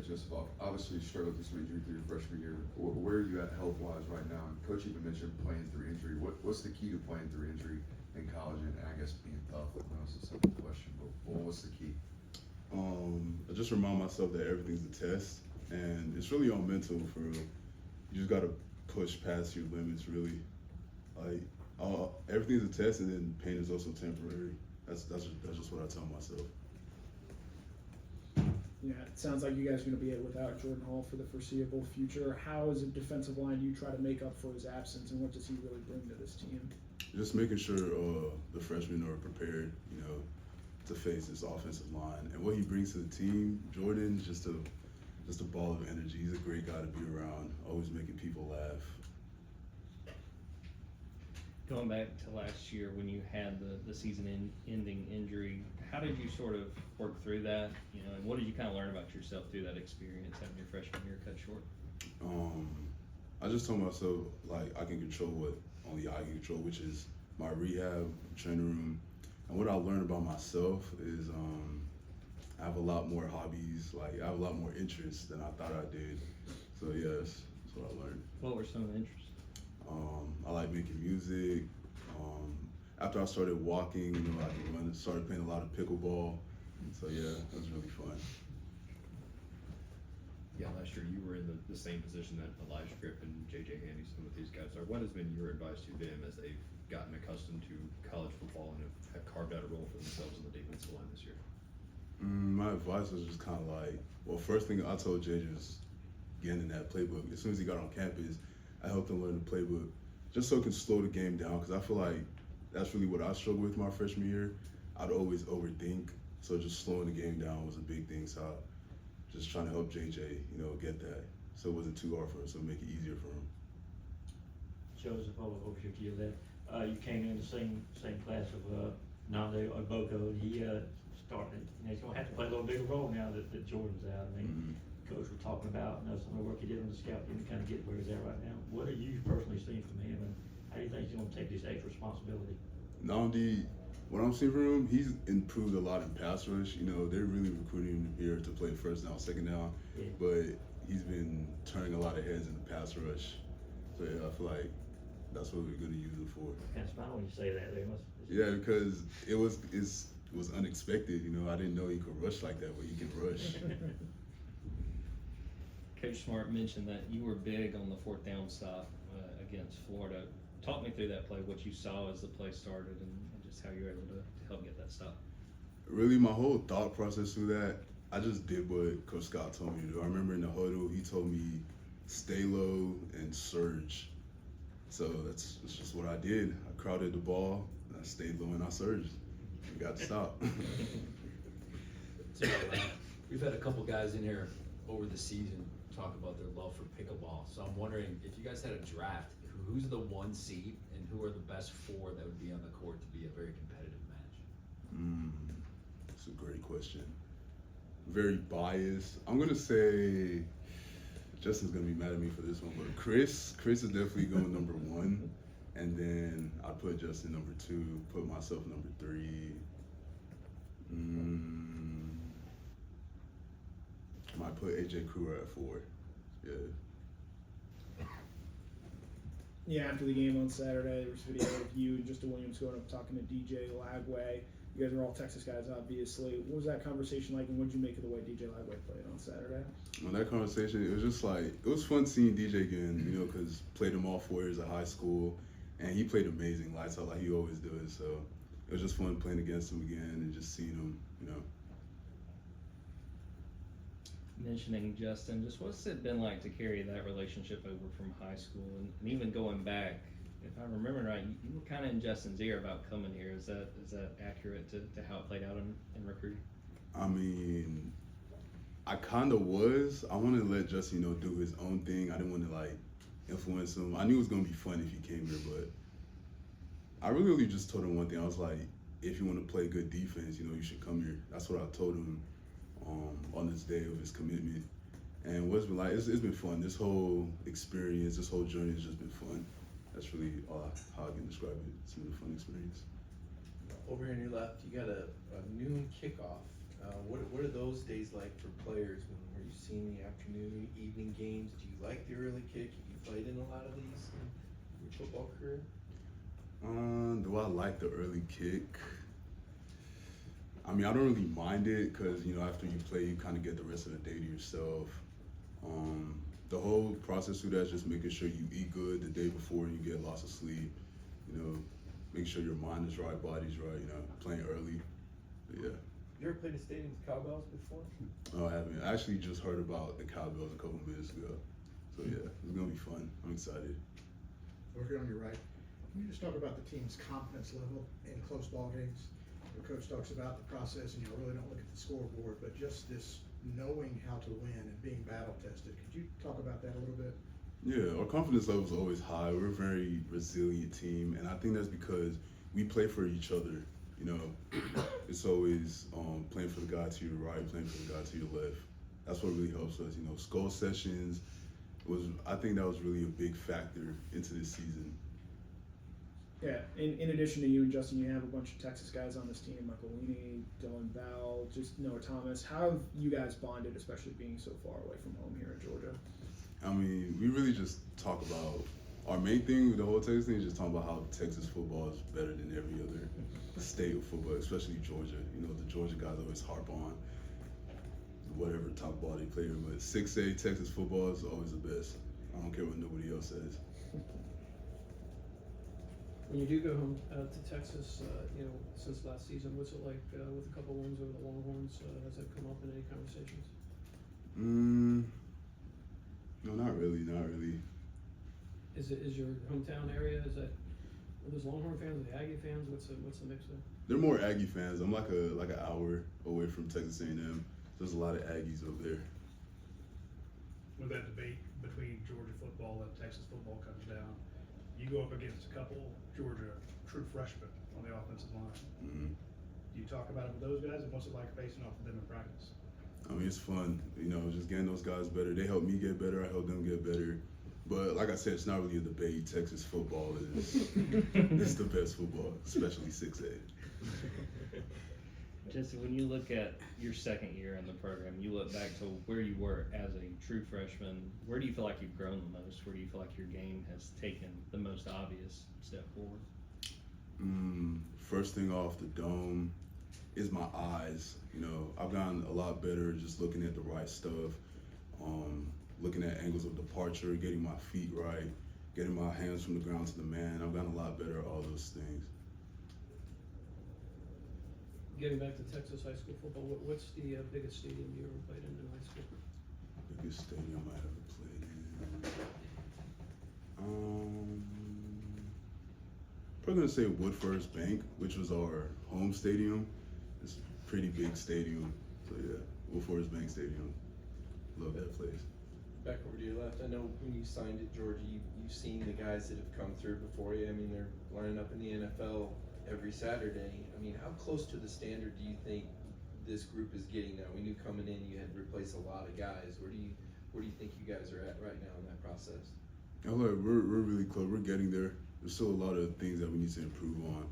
Joseph, obviously you struggled through some injury through your freshman year. Where are you at health-wise right now? And Coach even mentioned playing through injury. What's the key to playing through injury in college and I guess being tough? I know it's a simple question, but what's the key? I just remind myself that everything's a test, and it's really all mental for real. You just gotta push past your limits, really. Like everything's a test, and then pain is also temporary. That's just what I tell myself. Yeah, it sounds like you guys are going to be without Jordan Hall for the foreseeable future. How, as a defensive line, do you try to make up for his absence, and what does he really bring to this team? Just making sure the freshmen are prepared, to face this offensive line, and what he brings to the team. Jordan, just a ball of energy. He's a great guy to be around. Always making people laugh. Going back to last year when you had the season-ending injury, how did you sort of work through that? And what did you kind of learn about yourself through that experience having your freshman year cut short? I just told myself, like, I can control what only I can control, which is my rehab, training room. And what I learned about myself is I have a lot more hobbies. Like, I have a lot more interests than I thought I did. So, yes, that's what I learned. What were some of the interests? I like making music. After I started walking, I started playing a lot of pickleball. So, yeah, it was really fun. Yeah, last year you were in the same position that Elijah Tripp and J.J. Anderson with these guys are. What has been your advice to them as they've gotten accustomed to college football and have carved out a role for themselves in the defensive line this year? My advice was just kind of like, well, first thing I told JJ was getting in that playbook. As soon as he got on campus, I helped him learn the playbook just so it can slow the game down, because I feel like that's really what I struggled with my freshman year. I'd always overthink, so just slowing the game down was a big thing. So just trying to help JJ, get that, so it wasn't too hard for him, so make it easier for him. Joseph, over here to your left. You came in the same class of Nando Boko, and he started. He's going to have to play a little bigger role now that Jordan's out. I mean, Coach was talking about some of the work he did on the scout team to kind of get where he's at right now. What are you personally seeing from him, and how do you think he's going to take this extra responsibility? Nandi, what I'm seeing from him, he's improved a lot in pass rush. They're really recruiting him here to play first down, second down, but he's been turning a lot of heads in the pass rush. So yeah, I feel like that's what we're going to use him for. Kind of smile when you say that. Yeah, because it was unexpected. I didn't know he could rush like that, but he can rush. Coach Smart mentioned that you were big on the fourth down stop against Florida. Talk me through that play, what you saw as the play started, and just how you were able to help get that stop. Really, my whole thought process through that, I just did what Coach Scott told me to do. I remember in the huddle, he told me stay low and surge. So that's just what I did. I crowded the ball, and I stayed low and I surged. I got to stop. So, we've had a couple guys in here over the season talk about their love for pickleball. So I'm wondering, if you guys had a draft, who's the 1 seed and who are the best 4 that would be on the court to be a very competitive match? That's a great question. Very biased. I'm gonna say Justin's gonna be mad at me for this one, but Chris is definitely going number 1, and then I put Justin number 2, put myself number 3. I might put AJ Kruger at 4. Yeah. Yeah, after the game on Saturday, there was a video of you and Justin Williams going up talking to DJ Lagway. You guys are all Texas guys, obviously. What was that conversation like, and what did you make of the way DJ Lagway played on Saturday? On that conversation, it was just like, it was fun seeing DJ again, because played him all 4 years of high school, and he played amazing, lights out like he always does. So it was just fun playing against him again and just seeing him, Mentioning Justin, just what's it been like to carry that relationship over from high school, and even going back, if I remember right, you were kind of in Justin's ear about coming here. Is that accurate to how it played out in recruiting? I mean, I kind of was. I wanted to let Justin, do his own thing. I didn't want to influence him. I knew it was gonna be fun if he came here, but I really just told him one thing. I was like, if you want to play good defense, you should come here. That's what I told him on this day of his commitment. And what's been like, it's been fun. This whole experience, this whole journey has just been fun. That's really how I can describe it. It's been a fun experience. Over here on your left, you got a noon kickoff. What what are those days like for players? When are you seeing the afternoon, evening games? Do you like the early kick? Have you played in a lot of these in your football career? Do I like the early kick? I mean, I don't really mind it because, after you play, you kind of get the rest of the day to yourself. The whole process through that is just making sure you eat good the day before and you get lots of sleep. Make sure your mind is right, body's right, playing early. But yeah. You ever played a stadium with cowbells before? No, I haven't. I actually just heard about the Cowbells a couple minutes ago. So yeah, it's going to be fun. I'm excited. Over here on your right, can you just talk about the team's confidence level in close ball games? The coach talks about the process, and you really don't look at the scoreboard, but just this knowing how to win and being battle tested. Could you talk about that a little bit? Yeah, our confidence level is always high. We're a very resilient team, and I think that's because we play for each other. It's always playing for the guy to your right, playing for the guy to your left. That's what really helps us. Skull sessions I think that was really a big factor into this season. Yeah, in addition to you and Justin, you have a bunch of Texas guys on this team, Michael Weenie, Dylan Bell, just Noah Thomas. How have you guys bonded, especially being so far away from home here in Georgia? I mean, we really just talk about our main thing with the whole Texas thing is just talking about how Texas football is better than every other state of football, especially Georgia. The Georgia guys always harp on whatever top ball they play, but 6A Texas football is always the best. I don't care what nobody else says. When you do go home to Texas, since last season, what's it like with a couple wins over the Longhorns? Has that come up in any conversations? No, not really. Is your hometown area? Are those Longhorn fans? Are they Aggie fans? What's the mix there? They're more Aggie fans. I'm like an hour away from Texas A&M. There's a lot of Aggies over there. When that debate between Georgia football and Texas football comes down, you go up against a couple Georgia true freshmen on the offensive line. Mm-hmm. Do you talk about it with those guys, and what's it like facing off with them in practice? I mean, it's fun, just getting those guys better. They help me get better. I help them get better. But like I said, it's not really a debate. Texas football is the best football, especially 6A. Jesse, when you look at your second year in the program, you look back to where you were as a true freshman, where do you feel like you've grown the most? Where do you feel like your game has taken the most obvious step forward? First thing off the dome is my eyes. I've gotten a lot better just looking at the right stuff, looking at angles of departure, getting my feet right, getting my hands from the ground to the man. I've gotten a lot better at all those things. Getting back to Texas high school football, what's the biggest stadium you ever played in high school? Biggest stadium I ever played in. Probably gonna say Woodford's Bank, which was our home stadium. It's a pretty big stadium. So yeah, Woodford's Bank Stadium. Love that place. Back over to your left, I know when you signed at Georgia, you've seen the guys that have come through before you. I mean, they're lining up in the NFL every Saturday. I mean, how close to the standard do you think this group is getting now? We knew coming in you had to replace a lot of guys. Where do you think you guys are at right now in that process? We're really close. We're getting there. There's still a lot of things that we need to improve on,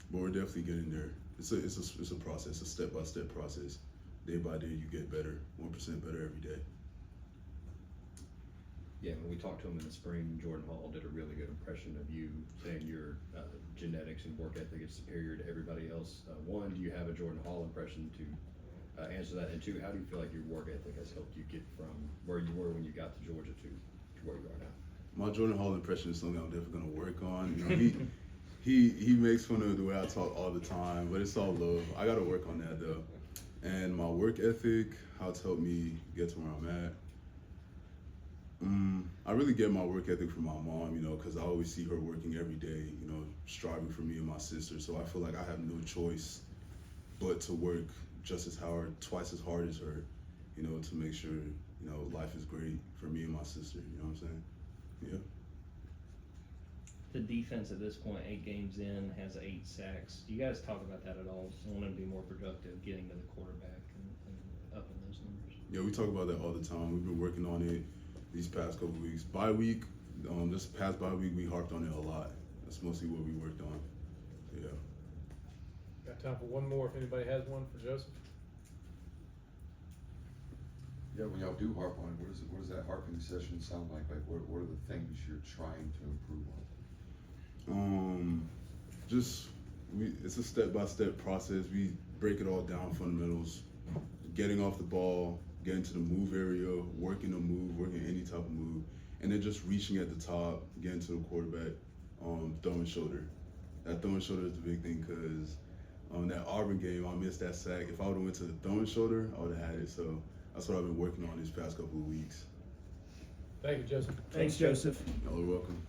but we're definitely getting there. It's a process, a step-by-step process. Day by day, you get better, 1% better every day. Yeah, when we talked to him in the spring, Jordan Hall did a really good impression of you, saying your genetics and work ethic is superior to everybody else. One, do you have a Jordan Hall impression to answer that? And two, how do you feel like your work ethic has helped you get from where you were when you got to Georgia to where you are now? My Jordan Hall impression is something I'm definitely gonna work on. He makes fun of the way I talk all the time, but it's all love. I gotta work on that though. And my work ethic, how it's helped me get to where I'm at. I really get my work ethic from my mom, because I always see her working every day, striving for me and my sister. So I feel like I have no choice but to work just as hard, twice as hard as her, to make sure, life is great for me and my sister. You know what I'm saying? Yeah. The defense at this point, 8 games in, has 8 sacks. Do you guys talk about that at all? Just wanting to be more productive, getting to the quarterback and up in those numbers. Yeah, we talk about that all the time. We've been working on it these past couple of weeks. Bye week, this past bye week, we harped on it a lot. That's mostly what we worked on. Yeah. Got time for one more if anybody has one for Joseph. Yeah, when y'all do harp on it, what does that harping session sound like? Like, what are the things you're trying to improve on? It's a step-by-step process. We break it all down, fundamentals, getting off the ball, getting to the move area, working a move, working any type of move, and then just reaching at the top, getting to the quarterback, throwing shoulder. That throwing shoulder is the big thing because that Auburn game, I missed that sack. If I would have went to the throwing shoulder, I would have had it. So that's what I've been working on these past couple of weeks. Thank you, Joseph. Thanks, Joseph. Y'all are welcome.